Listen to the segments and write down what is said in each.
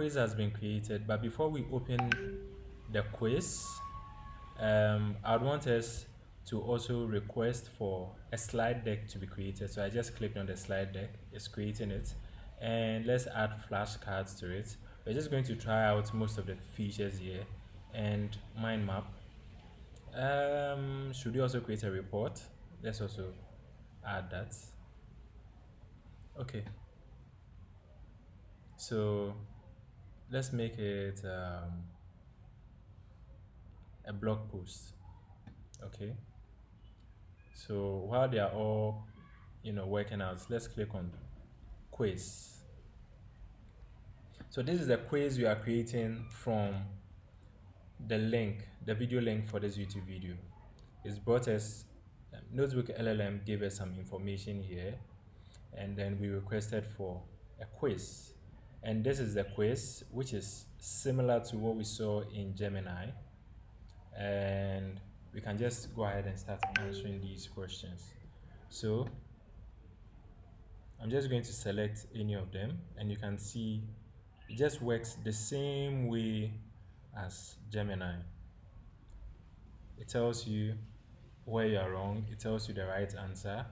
quiz has been created, but before we open the quiz, I'd want us to also request for a slide deck to be created. So I just clicked on the slide deck, it's creating it, and let's add flashcards to it. We're just going to try out most of the features here, and mind map. Should we also create a report? Let's also add that. Okay, so let's make it a blog post. Okay, so while they are all working out, let's click on quiz. So this is the quiz we are creating from the link, the video link for this YouTube video. It's brought us, NotebookLM gave us some information here, and then we requested for a quiz. And this is the quiz, which is similar to what we saw in Gemini. And we can just go ahead and start answering these questions. So I'm just going to select any of them, and you can see it just works the same way as Gemini. It tells you where you are wrong, it tells you the right answer,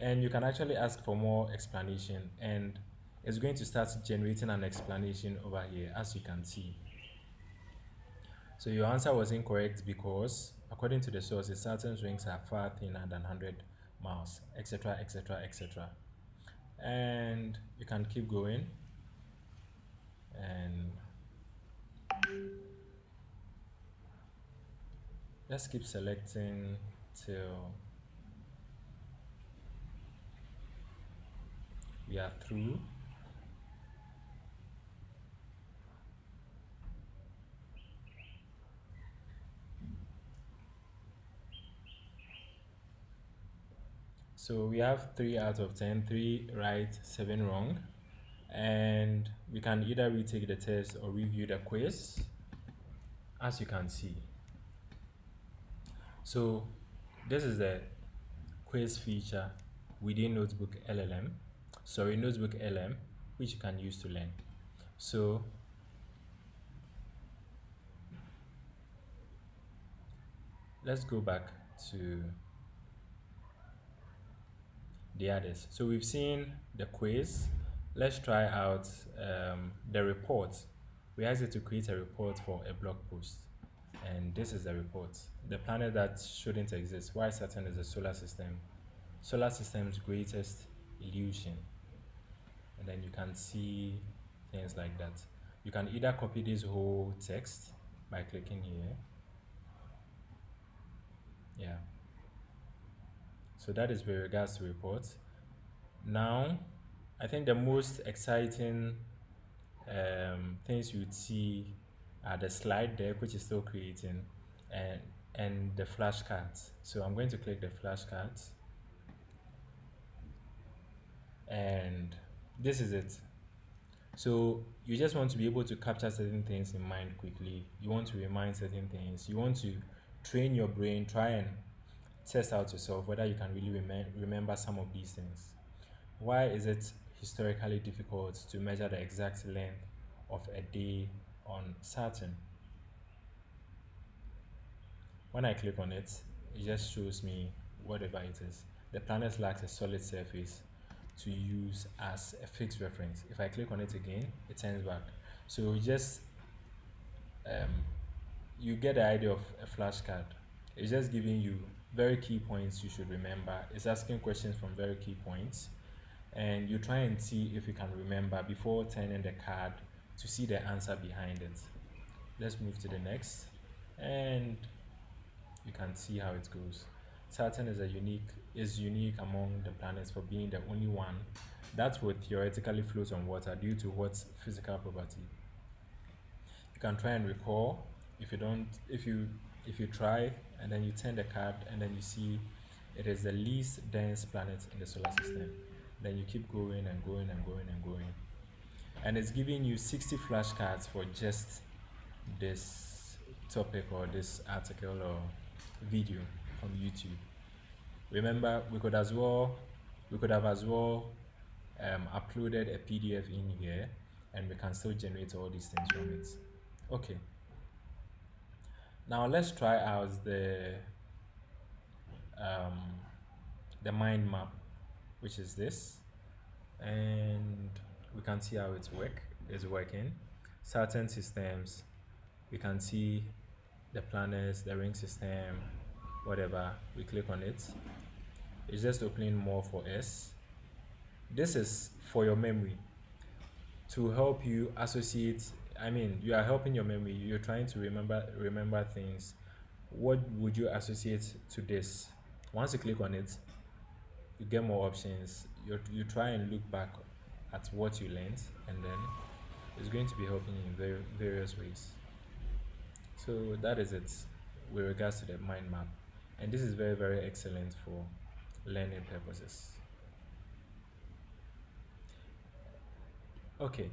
and you can actually ask for more explanation, and it's going to start generating an explanation over here, as you can see. So your answer was incorrect because according to the source, certain rings are far thinner than 100 miles, etc, etc, etc. And you can keep going, and let's keep selecting till we are through. So we have 3 out of 10, 3 right, 7 wrong, and we can either retake the test or review the quiz, as you can see. So this is the quiz feature within NotebookLM, which you can use to learn. So let's go back to the others. So we've seen the quiz. Let's try out the report. We asked it to create a report for a blog post, and this is the report. The planet that shouldn't exist, why Saturn is the solar system's greatest illusion. And then you can see things like that. You can either copy this whole text by clicking here. Yeah, so that is with regards to reports. Now I think the most exciting things you would see are the slide deck, which is still creating, and the flashcards. So I'm going to click the flashcards, and this is it. So you just want to be able to capture certain things in mind quickly. You want to remind certain things. You want to train your brain, try and test out yourself whether you can really remember some of these things. Why is it historically difficult to measure the exact length of a day on Saturn? When I click on it, it just shows me whatever it is. The planet lacks a solid surface to use as a fixed reference. If I click on it again, it turns back. So you get the idea of a flashcard. It's just giving you very key points you should remember. It's asking questions from very key points, and you try and see if you can remember before turning the card to see the answer behind it. Let's move to the next, and you can see how it goes. Saturn is unique among the planets for being the only one that would theoretically float on water due to what physical property. You can try and recall. If you try and then you turn the card and then you see it is the least dense planet in the solar system, then you keep going and going and going and going, and it's giving you 60 flashcards for just this topic or this article or video from YouTube. Remember, we could have as well uploaded a PDF in here and we can still generate all these things from it. Okay, now let's try out um, the mind map, which is this, and we can see how it's working. Certain systems, we can see the planets, the ring system, whatever. We click on it, it's just opening more for us. This is for your memory, to help you associate. I mean, you are helping your memory, you're trying to remember things. What would you associate to this? Once you click on it, you get more options. You try and look back at what you learned, and then it's going to be helping you in various ways. So that is it with regards to the mind map, and this is very excellent for learning purposes. Okay,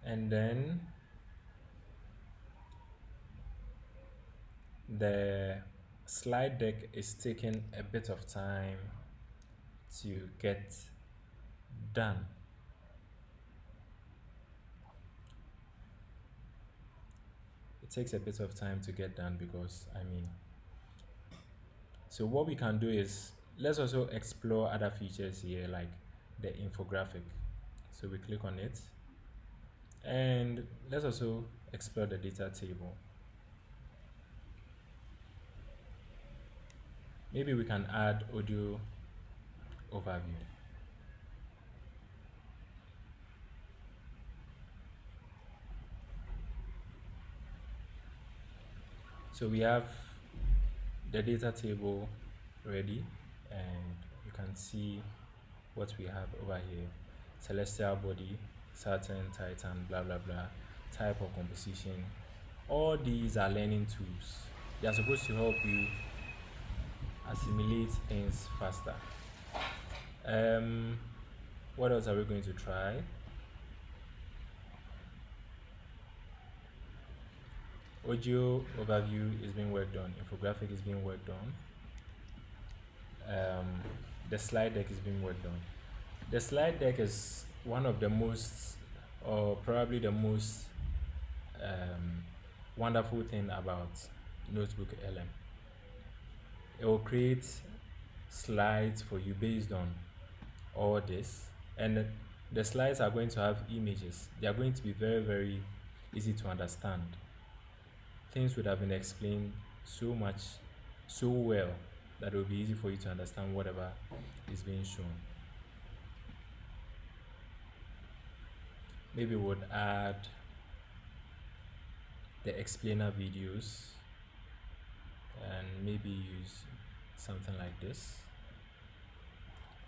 and then the slide deck is taking a bit of time to get done. It takes a bit of time to get done because, I mean, so what we can do is, let's also explore other features here, like the infographic. So we click on it, and let's also explore the data table. Maybe we can add audio overview. So we have the data table ready, and you can see what we have over here: celestial body, Saturn, Titan, blah blah blah, type of composition. All these are learning tools. They are supposed to help you assimilate things faster. What else are we going to try? Audio overview is being worked on, infographic is being worked on, the slide deck is being worked on. The slide deck is one of the most, or probably the most wonderful thing about NotebookLM. It will create slides for you based on all this, and the slides are going to have images. They are going to be very easy to understand. Things would have been explained so well that it will be easy for you to understand whatever is being shown. Maybe we would add the explainer videos and maybe use something like this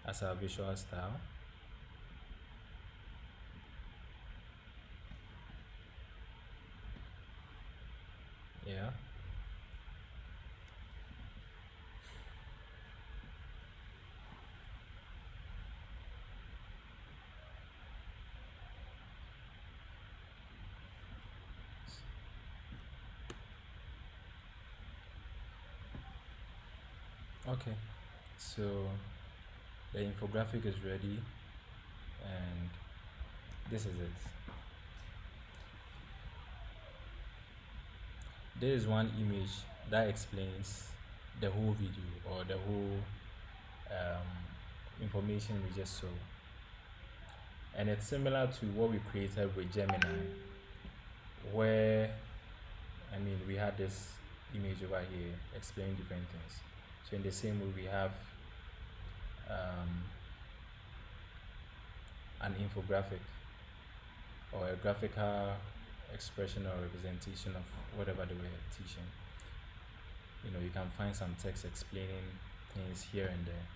as our visual style. Yeah. Okay, so the infographic is ready, and this is it. There is one image that explains the whole video, or the whole information we just saw, and it's similar to what we created with Gemini, where, I mean, we had this image over here explaining different things. So in the same way, we have an infographic, or a graphical expression or representation of whatever they were teaching. You know, you can find some text explaining things here and there.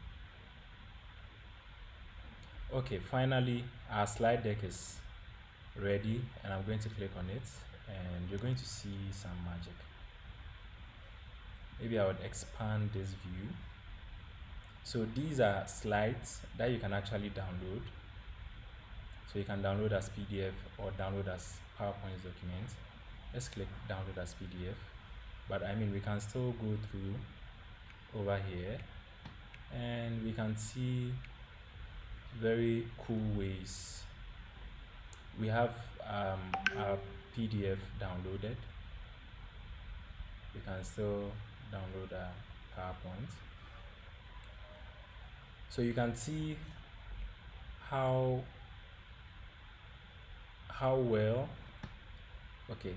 Okay, finally our slide deck is ready, and I'm going to click on it, and you're going to see some magic. Maybe I would expand this view. So these are slides that you can actually download. So you can download as PDF or download as PowerPoint document. Let's click download as PDF. But I mean, we can still go through over here, and we can see very cool ways we have our PDF downloaded. We can still download a PowerPoint. So you can see how well, okay,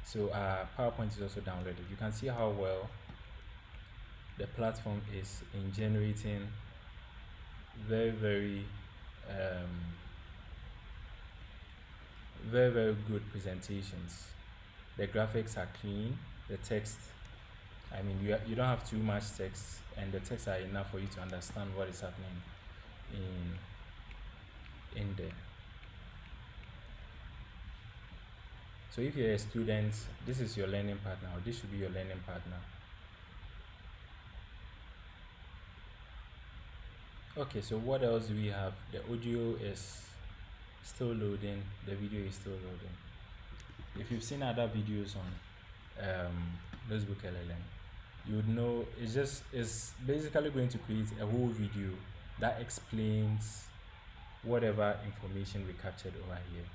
so PowerPoint is also downloaded. You can see how well the platform is in generating very very good presentations. The graphics are clean, the text, I mean, you don't have too much text, and the text are enough for you to understand what is happening in there. So if you're a student, this is your learning partner, or this should be your learning partner. Okay, so what else do we have? The audio is still loading, the video is still loading. If you've seen other videos on NotebookLM, you would know it's basically going to create a whole video that explains whatever information we captured over here.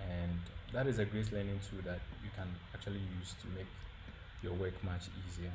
And that is a great learning tool that you can actually use to make your work much easier.